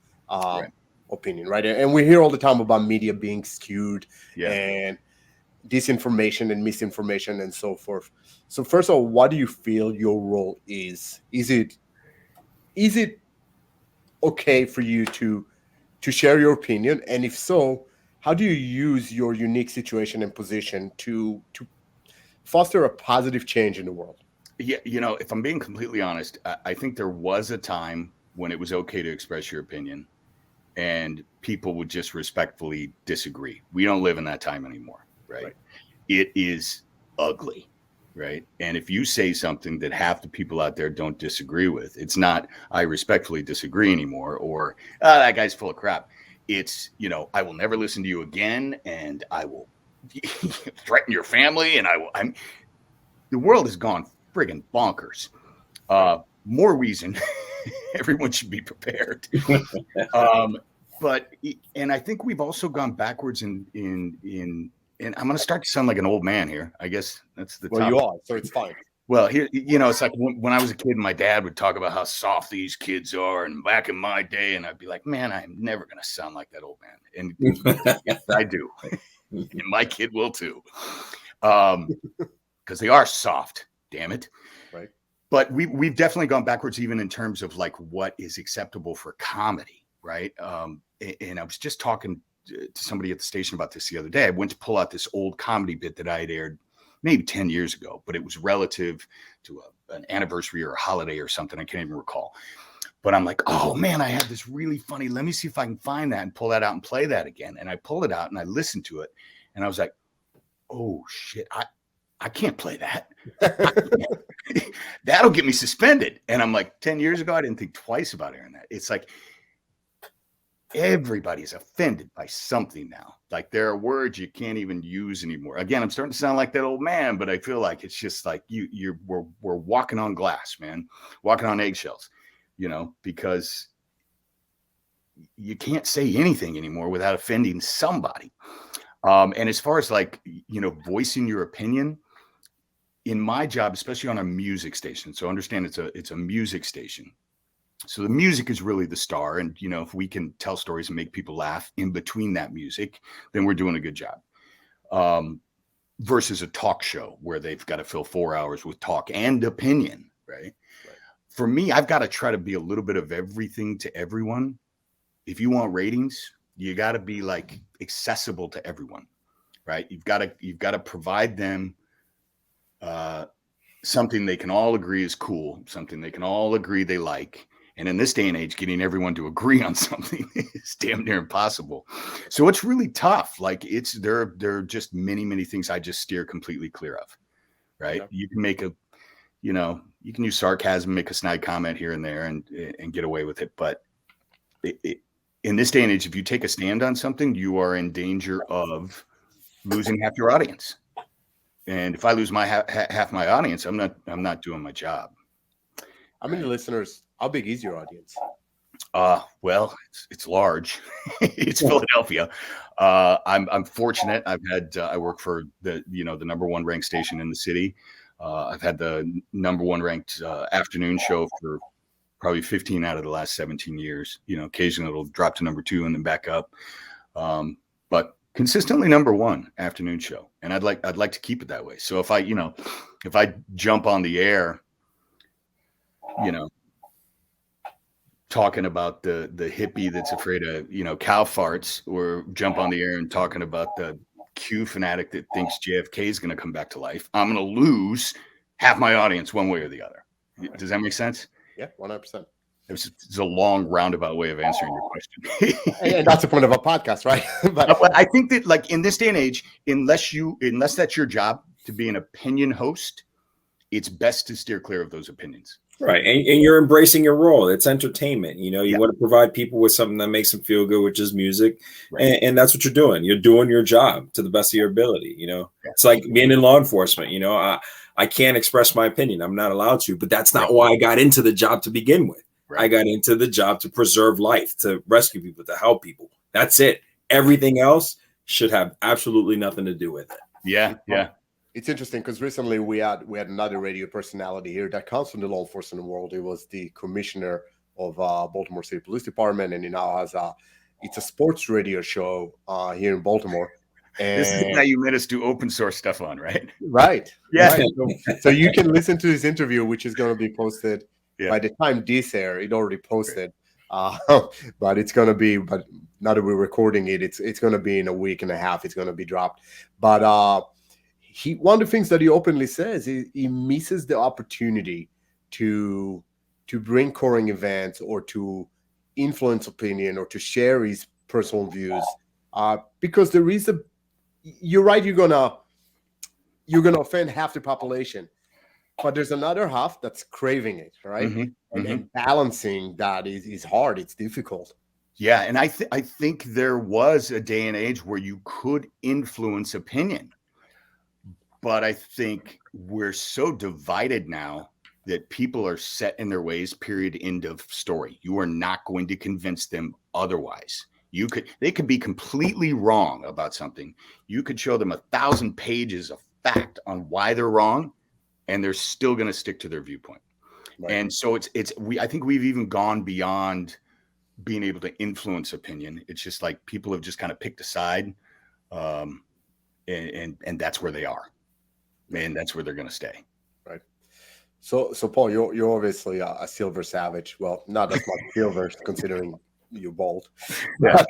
opinion, right? And we hear all the time about media being skewed and disinformation and misinformation and so forth. So first of all, what do you feel your role is? Is it okay for you to share your opinion? And if so, how do you use your unique situation and position to foster a positive change in the world? Yeah, if I'm being completely honest, I think there was a time when it was okay to express your opinion and people would just respectfully disagree. We don't live in that time anymore, right? It is ugly, right? And if you say something that half the people out there don't disagree with, it's not, I respectfully disagree anymore, or that guy's full of crap. It's, I will never listen to you again, and I will threaten your family, and the world has gone friggin' bonkers. More reason everyone should be prepared. But I think we've also gone backwards in and I'm going to start to sound like an old man here. I guess that's the well, you are, so it's fine. Well, here, it's like when I was a kid, my dad would talk about how soft these kids are, and back in my day, and I'd be like, man, I'm never going to sound like that old man. And yes, I do. And my kid will too. Because they are soft, damn it. Right. But we've definitely gone backwards even in terms of like what is acceptable for comedy, right? And I was just talking to somebody at the station about this the other day. I went to pull out this old comedy bit that I had aired maybe 10 years ago, but it was relative to an anniversary or a holiday or something. I can't even recall. But I'm like, oh man, I had this really funny. Let me see if I can find that and pull that out and play that again. And I pulled it out and I listened to it. And I was like, oh shit, I can't play that. That'll get me suspended. And I'm like, 10 years ago, I didn't think twice about airing that. It's like everybody's offended by something now. Like there are words you can't even use anymore. Again, I'm starting to sound like that old man, but I feel like it's just like we're walking on glass, man, walking on eggshells, you know, because you can't say anything anymore without offending somebody. And as far as like, you know, voicing your opinion in my job, especially on a music station. So understand it's a music station. So the music is really the star. And, you know, if we can tell stories and make people laugh in between that music, then we're doing a good job. Versus a talk show where they've got to fill 4 hours with talk and opinion, right? For me, I've got to try to be a little bit of everything to everyone. If you want ratings, you got to be like accessible to everyone, right? You've got to provide them something they can all agree is cool, something they can all agree they like. And in this day and age, getting everyone to agree on something is damn near impossible. So it's really tough. Like there are just many things I just steer completely clear of, right? Yeah. You can make you can use sarcasm, make a snide comment here and there and get away with it. But in this day and age, if you take a stand on something, you are in danger of losing half your audience. And if I lose my half my audience, I'm not doing my job. How many listeners? How big is your audience? Well, it's large. It's Philadelphia. I'm fortunate. I work for the number one ranked station in the city. I've had the number one ranked afternoon show for probably 15 out of the last 17 years. You know, occasionally it'll drop to number 2 and then back up. But consistently number 1 afternoon show. And I'd like to keep it that way. So if I jump on the air, you know, talking about the hippie that's afraid of, you know, cow farts, or jump on the air and talking about the Q fanatic that thinks JFK is going to come back to life, I'm going to lose half my audience one way or the other. Does that make sense? Yeah, 100%. It's a long roundabout way of answering your question. And that's the point of a podcast, right? But I think that, like, in this day and age, unless that's your job to be an opinion host, it's best to steer clear of those opinions. Right. And you're embracing your role. It's entertainment. You know, you want to provide people with something that makes them feel good, which is music. Right. And that's what you're doing. You're doing your job to the best of your ability. You know, it's like being in law enforcement. You know, I can't express my opinion. I'm not allowed to, but that's not why I got into the job to begin with. Right. I got into the job to preserve life, to rescue people, to help people. That's it. Everything else should have absolutely nothing to do with it. Yeah. Yeah. It's interesting because recently we had another radio personality here that comes from the law enforcement world. It was the commissioner of Baltimore City Police Department, and he now has it's a sports radio show here in Baltimore. And this is the guy you made us do open source stuff on, right? Right. Yeah. Right. So you can listen to this interview, which is going to be posted by the time this air. It already posted, but it's going to be. But now that we're recording it, it's going to be in a week and a half. It's going to be dropped, but. One of the things that he openly says is he misses the opportunity to bring current events or to influence opinion or to share his personal views, because there is you're right, you're gonna offend half the population, but there's another half that's craving it, right? Mm-hmm. And balancing that is hard. It's difficult. Yeah, and I think there was a day and age where you could influence opinion. But I think we're so divided now that people are set in their ways, period, end of story. You are not going to convince them otherwise. They could be completely wrong about something. You could show them 1,000 pages of fact on why they're wrong, and they're still going to stick to their viewpoint. Right. And so I think we've even gone beyond being able to influence opinion. It's just like people have just kind of picked a side, and that's where they are. And that's where they're going to stay. Right. So Paul, you're obviously a silver savage. Well, not as much silver considering you're bald. Yeah.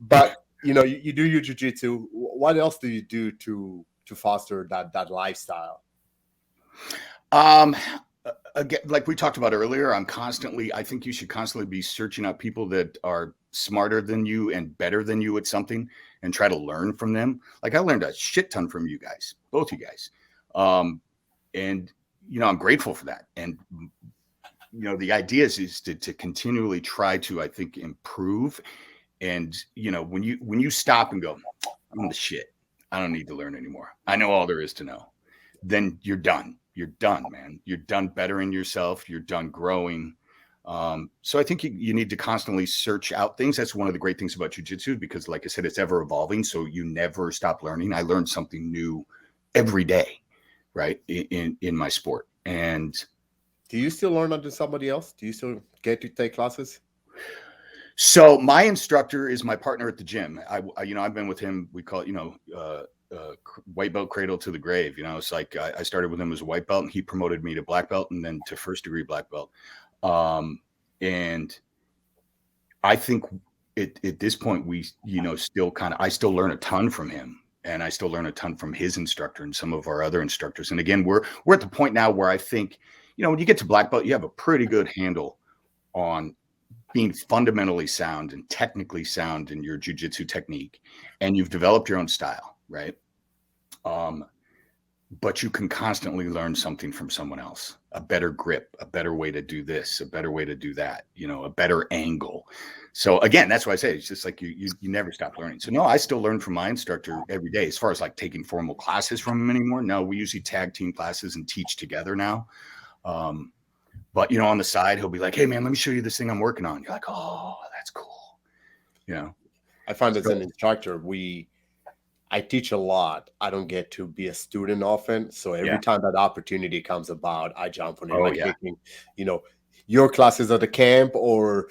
But you know, you do your jiu-jitsu. What else do you do to foster that lifestyle? again, like we talked about earlier, I think you should constantly be searching out people that are smarter than you and better than you at something and try to learn from them. Like I learned a shit ton from you guys, both you guys. And, I'm grateful for that. And, the idea is to continually try to, I think, improve. And, when you stop and go, I'm the shit, I don't need to learn anymore, I know all there is to know, then you're done. You're done, man. You're done bettering yourself. You're done growing. So I think you need to constantly search out things. That's one of the great things about jiu-jitsu, because like I said, it's ever evolving. So you never stop learning. I learn something new every day, right, in my sport. And do you still learn under somebody else? Do you still get to take classes? So my instructor is my partner at the gym. I've been with him. We call it, white belt cradle to the grave. It's like I started with him as a white belt, and he promoted me to black belt and then to first degree black belt. And I think at this point, we, I still learn a ton from him, and I still learn a ton from his instructor and some of our other instructors. And again, we're at the point now where I think, when you get to black belt, you have a pretty good handle on being fundamentally sound and technically sound in your jiu-jitsu technique, and you've developed your own style, right? But you can constantly learn something from someone else, a better grip, a better way to do this, a better way to do that, a better angle. So again, that's why I say it's just like you never stop learning. So no, I still learn from my instructor every day. As far as like taking formal classes from him anymore, no, we usually tag team classes and teach together now. But on the side, he'll be like, "Hey man, let me show you this thing I'm working on." You're like, "Oh, that's cool." I find as an instructor, I teach a lot. I don't get to be a student often. So every time that opportunity comes about, I jump on it. Taking, your classes at the camp or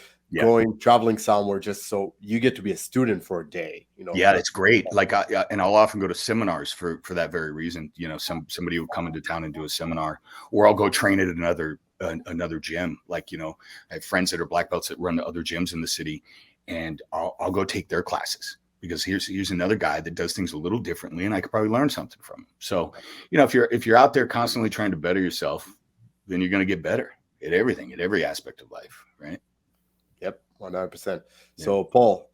traveling somewhere, just so you get to be a student for a day. Yeah, it's great. Like, and I'll often go to seminars for that very reason. Somebody will come into town and do a seminar, or I'll go train at another gym. Like, I have friends that are black belts that run the other gyms in the city, and I'll go take their classes, because here's another guy that does things a little differently, and I could probably learn something from him. So, if you're out there constantly trying to better yourself, then you're going to get better at everything, at every aspect of life, right? Yep, 100%. So, Paul,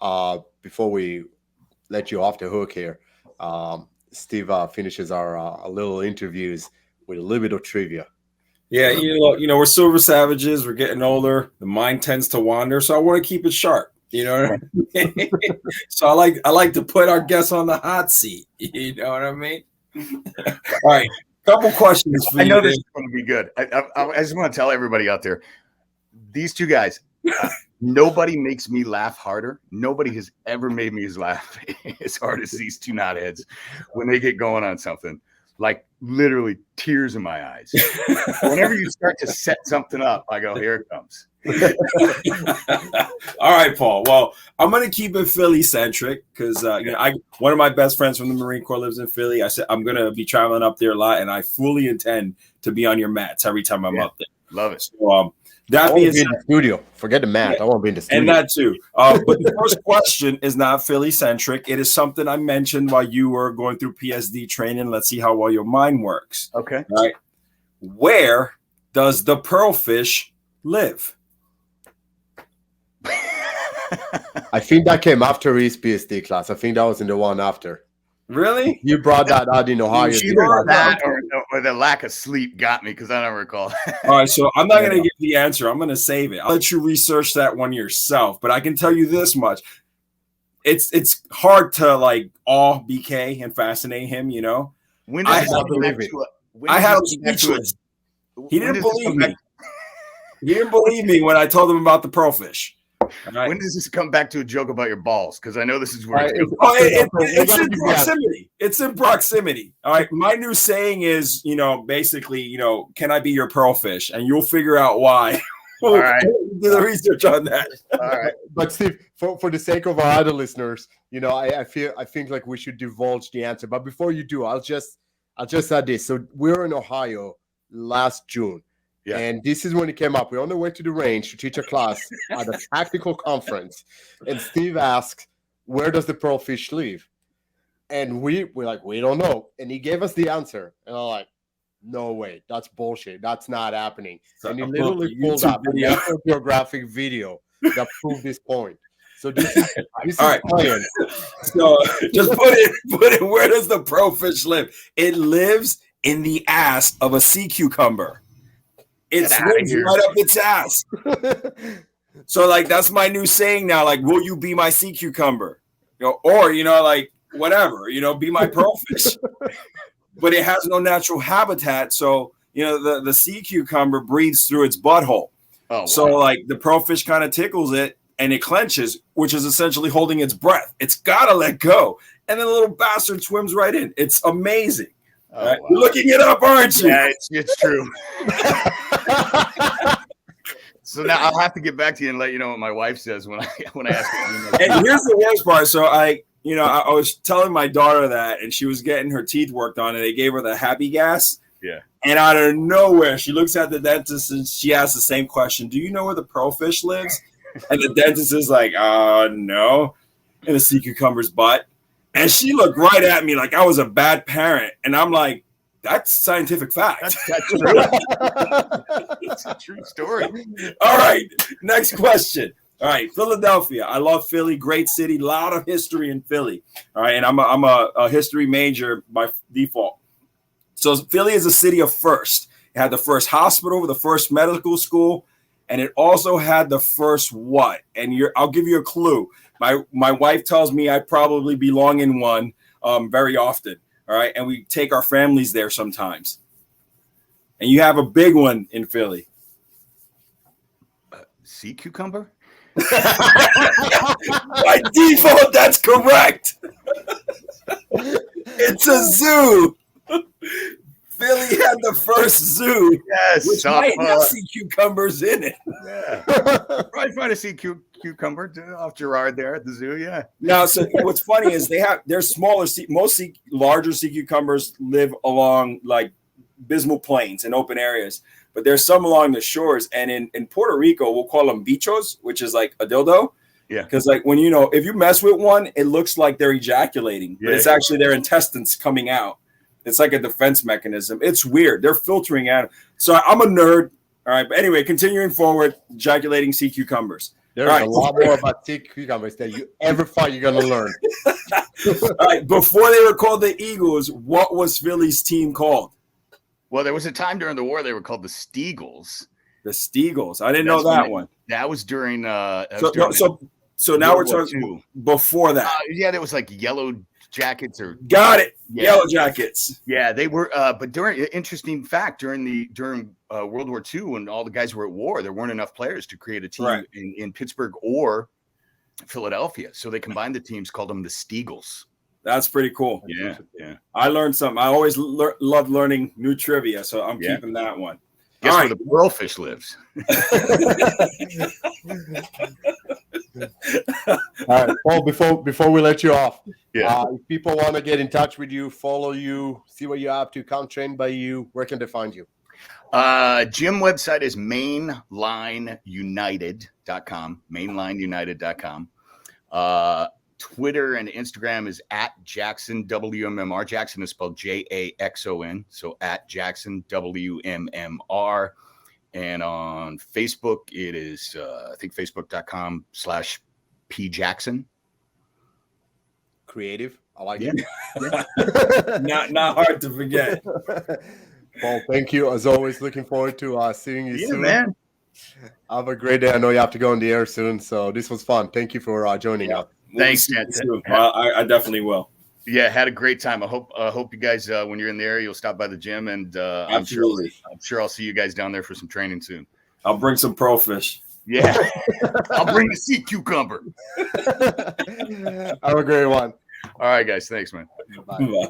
before we let you off the hook here, Steve finishes our little interviews with a little bit of trivia. Yeah, we're silver savages. We're getting older. The mind tends to wander, so I want to keep it sharp. You know what I mean? So I like to put our guests on the hot seat. You know what I mean? All right, couple questions for you. I know this is going to be good. I just want to tell everybody out there, these two guys, nobody makes me laugh harder. Nobody has ever made me laugh as hard as these two knotheads when they get going on something. Like literally tears in my eyes. Whenever you start to set something up, I go, here it comes. All right, Paul. Well, I'm going to keep it Philly centric because one of my best friends from the Marine Corps lives in Philly. I said I'm going to be traveling up there a lot, and I fully intend to be on your mats every time I'm up there. Love it. So, that being in the studio. Forget the mat. I won't be in the studio. And that too. But the first question is not Philly centric. It is something I mentioned while you were going through PSD training. Let's see how well your mind works. Okay. All right. Where does the pearlfish live? I think that came after his PSD class. I think that was in the one after. Really? You brought that out in Ohio. Either that or the lack of sleep got me, because I don't recall. All right, so I'm not going to give the answer. I'm going to save it. I'll let you research that one yourself. But I can tell you this much: it's hard to like awe BK and fascinate him. When did I had him speechless. He didn't believe me. He didn't believe me when I told him about the pearlfish. Right. When does this come back to a joke about your balls? Because I know this is where it's in proximity. It's in proximity. All right. My new saying is, basically, can I be your pearlfish? And you'll figure out why. All right. Do the research on that. All right. But Steve, for the sake of our other listeners, I think like we should divulge the answer. But before you do, I'll just add this. So we were in Ohio last June. Yeah. And this is when it came up. We're on the way to the range to teach a class at a tactical conference. And Steve asks, where does the pearlfish live? And we're like, we don't know. And he gave us the answer. And I'm like, No way. That's bullshit. That's not happening. So And he I literally pulled pulled a up YouTube an video. ethnographic video that proved this point. So this is All right. science. So just put it. Where does the profish live? It lives in the ass of a sea cucumber. It swims right up its ass. So like that's my new saying now. Like, will you be my sea cucumber? Or like whatever. Be my profish. But it has no natural habitat, so the sea cucumber breathes through its butthole. Oh, wow. So like the profish kind of tickles it and it clenches, which is essentially holding its breath. It's gotta let go, and then the little bastard swims right in. It's amazing. Oh, wow. You're looking it up, aren't you? Yeah, it's true. So now I'll have to get back to you and let you know what my wife says when I ask her. And here's the worst part. So I was telling my daughter that, and she was getting her teeth worked on, and they gave her the happy gas. Yeah. And out of nowhere, she looks at the dentist and she asks the same question: "Do you know where the profish lives?" And the dentist is like, no, in a sea cucumber's butt. And she looked right at me like I was a bad parent, and I'm like, that's scientific fact. That's true. It's a true story. All right, next question. All right, Philadelphia. I love Philly, great city, a lot of history in Philly. All right, and I'm a history major by default. So Philly is a city of first. It had the first hospital, the first medical school, and it also had the first what? And I'll give you a clue. My wife tells me I probably belong in one very often. All right, and we take our families there sometimes. And you have a big one in Philly. Sea cucumber? By default, that's correct. It's a zoo. Philly had the first zoo. Yes, which might have sea cucumbers in it. Yeah, probably find a sea cucumber off Girard there at the zoo. Yeah. Now, so what's funny is there's smaller larger sea cucumbers live along like abysmal plains and open areas, but there's some along the shores. And in Puerto Rico, we'll call them bichos, which is like a dildo. Yeah. Because like when if you mess with one, it looks like they're ejaculating, but it's actually their intestines coming out. It's like a defense mechanism. It's weird. They're filtering out. So I'm a nerd. All right. But anyway, continuing forward, ejaculating sea cucumbers. There's a lot more about sea cucumbers than you ever thought you're going to learn. All right. Before they were called the Eagles, what was Philly's team called? Well, there was a time during the war they were called the Steagles. The Steagles. I didn't know that one. That was during. So now we're talking before that. Yeah, there was like Yellow Jackets or got it. Yeah. Yellow Jackets. Yeah, they were. But interesting fact during World War II, when all the guys were at war, there weren't enough players to create a team in Pittsburgh or Philadelphia. So they combined the teams, called them the Steagles. That's pretty cool. Yeah. I learned something. I always love learning new trivia, so I'm keeping that one. Guess where the pearlfish lives. All right, Paul, before we let you off, if people want to get in touch with you, follow you, see what you're up to, come train by you, where can they find you? Gym website is mainlineunited.com, mainlineunited.com. Twitter and Instagram is at Jaxon WMMR. Jaxon is spelled Jaxon, so at Jaxon WMMR. And on Facebook, it is I think facebook.com/PJaxon. Creative. I like it. Not hard to forget. Paul, thank you as always. Looking forward to seeing you soon. Man. Have a great day. I know you have to go on the air soon, so this was fun. Thank you for joining us. Thanks, I definitely will. Yeah, had a great time. I hope you guys, when you're in the area, you'll stop by the gym, and I'm sure I'll see you guys down there for some training soon. I'll bring some profish. Yeah, I'll bring the sea cucumber. Have a great one. All right, guys. Thanks, man. Bye. Yeah.